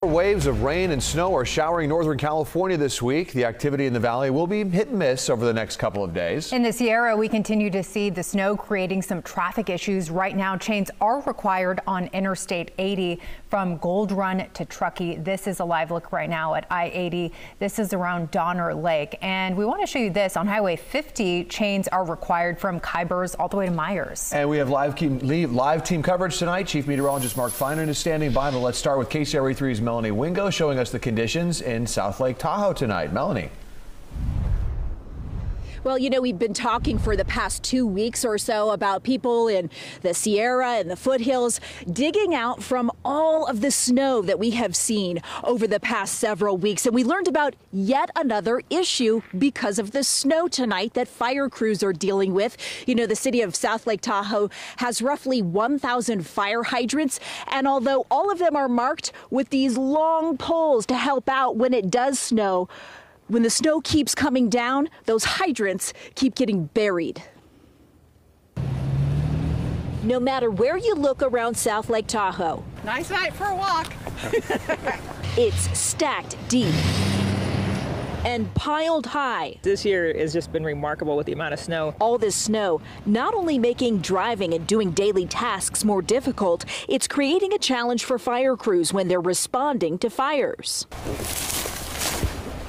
Waves of rain and snow are showering Northern California this week. The activity in the valley will be hit and miss over the next couple of days. In the Sierra, we continue to see the snow creating some traffic issues. Right now, chains are required on Interstate 80 from Gold Run to Truckee. This is a live look right now at I-80. This is around Donner Lake. And we want to show you this on Highway 50. Chains are required from Kybers all the way to Myers. And we have live team coverage tonight. Chief Meteorologist Mark Finan is standing by. But let's start with KCRA 3's Melanie Wingo showing us the conditions in South Lake Tahoe tonight. Melanie. Well, you know, we've been talking for the past 2 weeks or so about people in the Sierra and the foothills digging out from all of the snow that we have seen over the past several weeks. And we learned about yet another issue because of the snow tonight that fire crews are dealing with. You know, the city of South Lake Tahoe has roughly 1,000 fire hydrants. And although all of them are marked with these long poles to help out when it does snow, when the snow keeps coming down, those hydrants keep getting buried. No matter where you look around South Lake Tahoe. Nice night for a walk. It's stacked deep and piled high. This year has just been remarkable with the amount of snow. All this snow not only making driving and doing daily tasks more difficult, it's creating a challenge for fire crews when they're responding to fires.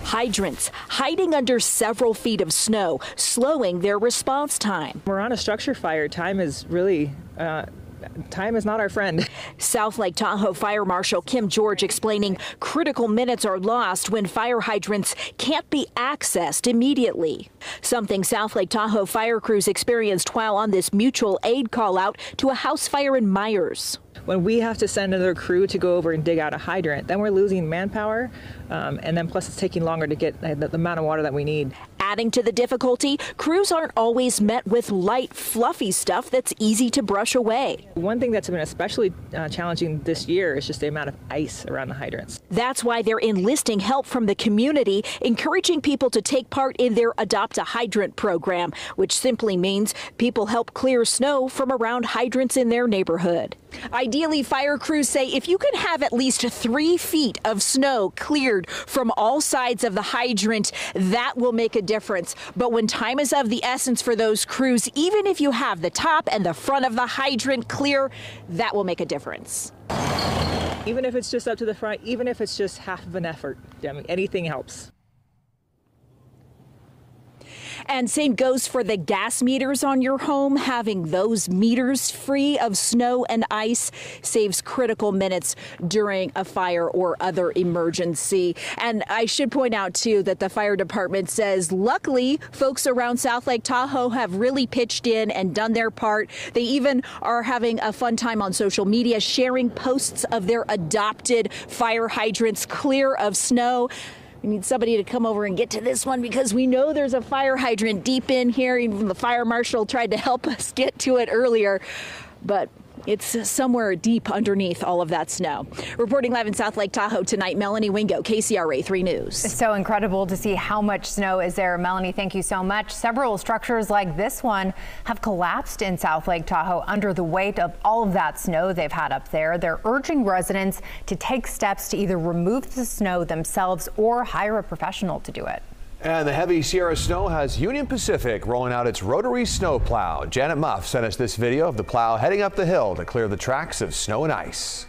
Hydrants hiding under several feet of snow, slowing their response time. We're on a structure fire. Time is really, time is not our friend. South Lake Tahoe Fire Marshal Kim George explaining critical minutes are lost when fire hydrants can't be accessed immediately. Something South Lake Tahoe fire crews experienced while on this mutual aid call out to a house fire in Myers. When we have to send another crew to go over and dig out a hydrant, then we're losing manpower, and then plus it's taking longer to get the amount of water that we need. Adding to the difficulty, crews aren't always met with light, fluffy stuff that's easy to brush away. One thing that's been especially challenging this year is just the amount of ice around the hydrants. That's why they're enlisting help from the community, encouraging people to take part in their Adopt a Hydrant program, which simply means people help clear snow from around hydrants in their neighborhood. Ideally, fire crews say if you can have at least 3 feet of snow cleared from all sides of the hydrant, that will make a difference. But when time is of the essence for those crews, even if you have the top and the front of the hydrant clear, that will make a difference. Even if it's just up to the front, even if it's just half of an effort, I mean, anything helps. And same goes for the gas meters on your home. Having those meters free of snow and ice saves critical minutes during a fire or other emergency. And I should point out, too, that the fire department says, luckily, folks around South Lake Tahoe have really pitched in and done their part. They even are having a fun time on social media, sharing posts of their adopted fire hydrants clear of snow. We need somebody to come over and get to this one because we know there's a fire hydrant deep in here. Even the fire marshal tried to help us get to it earlier, but it's somewhere deep underneath all of that snow. Reporting live in South Lake Tahoe tonight, Melanie Wingo, KCRA 3 News. It's so incredible to see how much snow is there. Melanie, thank you so much. Several structures like this one have collapsed in South Lake Tahoe under the weight of all of that snow they've had up there. They're urging residents to take steps to either remove the snow themselves or hire a professional to do it. And the heavy Sierra snow has Union Pacific rolling out its rotary snow plow. Janet Muff sent us this video of the plow heading up the hill to clear the tracks of snow and ice.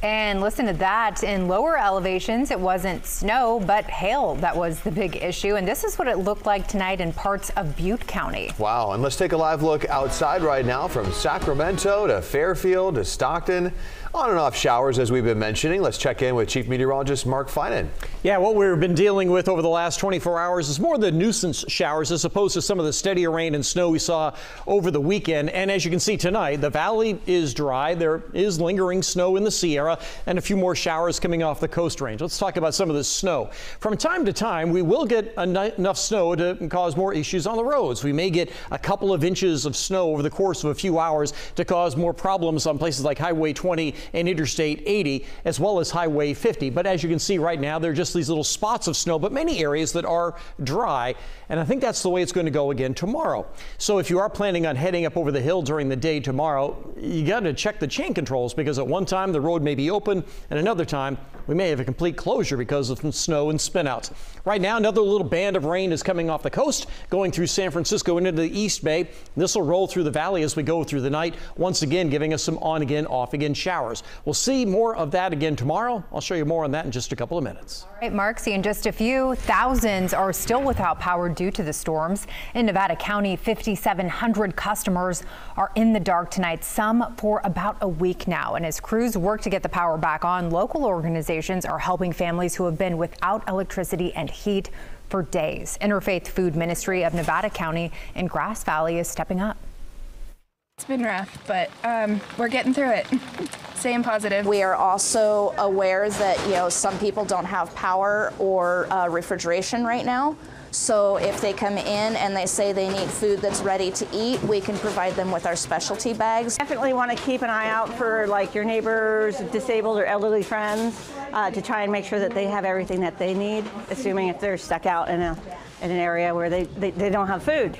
And listen to that. In lower elevations, it wasn't snow, but hail that was the big issue. And this is what it looked like tonight in parts of Butte County. Wow. And let's take a live look outside right now from Sacramento to Fairfield to Stockton. On and off showers, as we've been mentioning. Let's check in with Chief Meteorologist Mark Finan. Yeah, what we've been dealing with over the last 24 hours is more the nuisance showers as opposed to some of the steadier rain and snow we saw over the weekend. And as you can see tonight, the valley is dry. There is lingering snow in the Sierra. Sierra and a few more showers coming off the Coast Range. Let's talk about some of this snow. From time to time, we will get enough snow to cause more issues on the roads. We may get a couple of inches of snow over the course of a few hours to cause more problems on places like Highway 20 and Interstate 80, as well as Highway 50. But as you can see right now, there are just these little spots of snow, but many areas that are dry. And I think that's the way it's going to go again tomorrow. So if you are planning on heading up over the hill during the day tomorrow, you got to check the chain controls, because at one time the road may be open and another time we may have a complete closure because of some snow and spinouts. Right now, another little band of rain is coming off the coast, going through San Francisco into the East Bay. This will roll through the valley as we go through the night, once again giving us some on again, off again showers. We'll see more of that again tomorrow. I'll show you more on that in just a couple of minutes. All right, Mark, see in just a few, thousands are still without power due to the storms. In Nevada County, 5,700 customers are in the dark tonight, some for about a week now. And as crews work to get the power back on, local organizations are helping families who have been without electricity and heat for days. Interfaith Food Ministry of Nevada County in Grass Valley is stepping up. It's been rough, but we're getting through it. Staying positive. We are also aware that, some people don't have power or refrigeration right now. So if they come in and they say they need food that's ready to eat, we can provide them with our specialty bags. Definitely want to keep an eye out for like your neighbors, disabled or elderly friends, to try and make sure that they have everything that they need, assuming if they're stuck out in an area where they don't have food.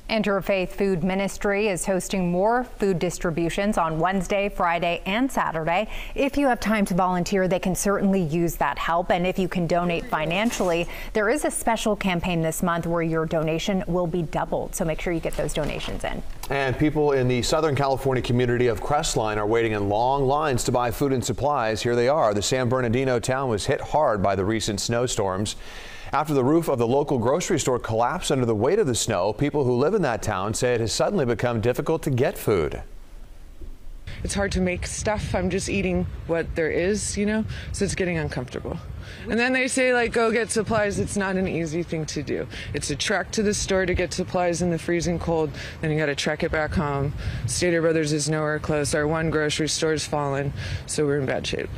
Interfaith Food Ministry is hosting more food distributions on Wednesday, Friday, and Saturday. If you have time to volunteer, they can certainly use that help. And if you can donate financially, there is a special campaign this month where your donation will be doubled. So make sure you get those donations in. And people in the Southern California community of Crestline are waiting in long lines to buy food and supplies. Here they are. The San Bernardino town was hit hard by the recent snowstorms. After the roof of the local grocery store collapsed under the weight of the snow, people who live in that town say it has suddenly become difficult to get food. It's hard to make stuff. I'm just eating what there is, so it's getting uncomfortable. And then they say, like, go get supplies. It's not an easy thing to do. It's a trek to the store to get supplies in the freezing cold. Then you got to trek it back home. Stater Brothers is nowhere close. Our one grocery store is fallen, so we're in bad shape.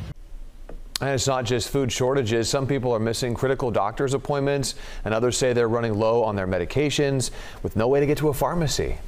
And it's not just food shortages. Some people are missing critical doctor's appointments, and others say they're running low on their medications with no way to get to a pharmacy.